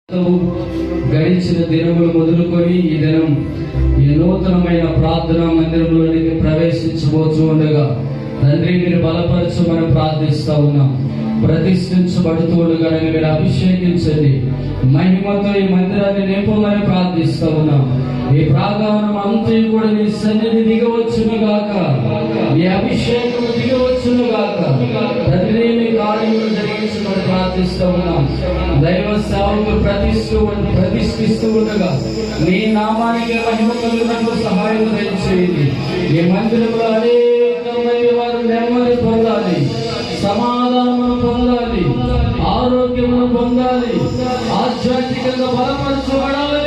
గడిచిన దినములు మొదలుకొని ఈ దినం ఈ నూతనమైన ప్రార్థనా మందిరంలోనికి ప్రవేశించబోతూ ఉండగా తండ్రి మీరు బలపరచమని ప్రార్థిస్తా ఉన్నాం. ప్రతిష్ఠించబడుతూ ఉండగా మీరు అభిషేకించండి, మహిమతో ఈ మందిరాన్ని నింపమని ప్రార్థిస్తా ఉన్నాం. ఈ ప్రాంగణం అంతా కూడా నీ సన్నిధి దిగవచ్చును గాక, నీ అభిషేకం దిగవచ్చును గాక. తండ్రి నీ కార్యములు జరిగించమని ప్రార్థిస్తూ ఉన్నాం. దైవ సేవకులు ప్రతిష్ఠిస్తూ ఉండగా నీ నామానికి మహిమ కలుగునట్లు సహాయం దయచేయండి. ఈ మందిరంలో అనేక మంది వారు నెమ్మది పొందాలి, సమాధానం పొందాలి, ఆరోగ్యమును పొందాలి, ఆధ్యాత్మికంగా బలపరచబడాలి.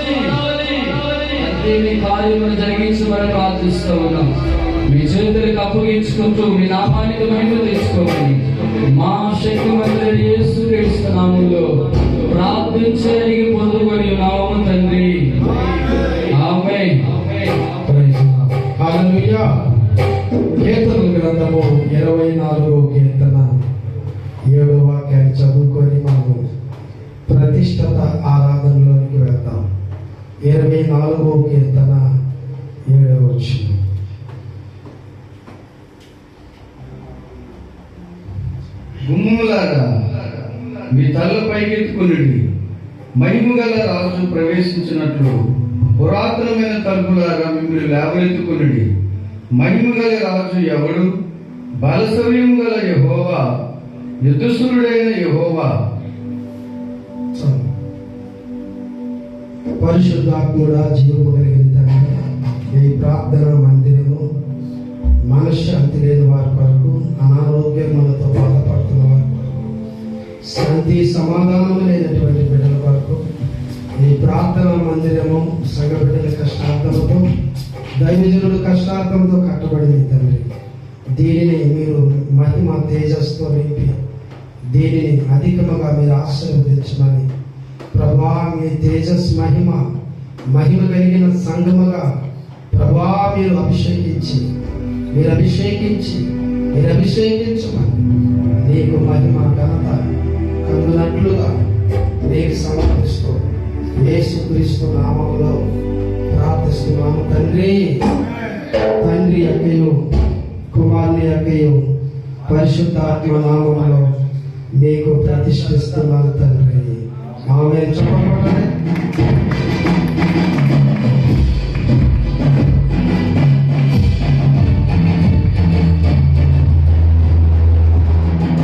కార్యములు జరిగించమని ప్రార్థిస్తూ ఉన్నాం. మీ చేతులకు అప్పగించుకుంటూ మీ నామానికి మహిమ తెచ్చుకోమని మా శక్తి మంత్రి యేసు క్రీస్తు నామములో ప్రార్థించి పొందుకొని నామము తండ్రి, ఆమేన్. హల్లెలూయా. కీర్తనల గ్రంథము 24వ కీర్తన 7వ వాక్యాన్ని చదువుకొని మనము ప్రతిష్ఠిత ఆరాధనలోనికి వెళ్తాం. 24వ కీర్తన 7వ వచనం. గుమ్మములారా మీ తల్ల పైకెత్తుకొనుడి, మహిమగల రాజు ప్రవేశించినట్లు పురాతనమైన తలుపులారా మిమ్మల్ని లేవనెత్తుకొనుడి. మహిమగల రాజు ఎవడు? బలశౌర్యం గల యెహోవా, యుద్ధశూరుడైన యెహోవా. పరిశుద్ధాత్ముడా, జీవము కలిగిన తండ్రి, ఈ ప్రార్థన మందిరము మనశ్శాంతి లేని వారి కొరకు, అనారోగ్యములతో బాధపడుతున్న వారి కొరకు, శాంతి సమాధానం లేనటువంటి బిడ్డల కొరకు, ఈ ప్రార్థన మందిరము సంఘ బిడ్డల కష్టార్థంతో, దైవజనుడు కష్టార్థంతో కట్టబడింది తండ్రి. దీనిని మీరు మహిమ తేజస్తో నింపి దీనిని అధికముగా మీరు ఆశీర్వదించమని ప్రభా, మీ తేజస్ మహిమ కలిగిన సంఘముగా ప్రభా మీరు అభిషేకించమని నీకు మహిమ ఘనత కలుగునట్లుగా నీకు సమర్పిస్తూ యేసుక్రీస్తు నామములో ప్రార్థిస్తున్నాము తండ్రి. తండ్రి యొక్కయు కుమారుని యొక్కయు పరిశుద్ధాత్మ నామములో నీకు ప్రతిష్ఠిస్తున్నాను తండ్రి. ఆమేన్.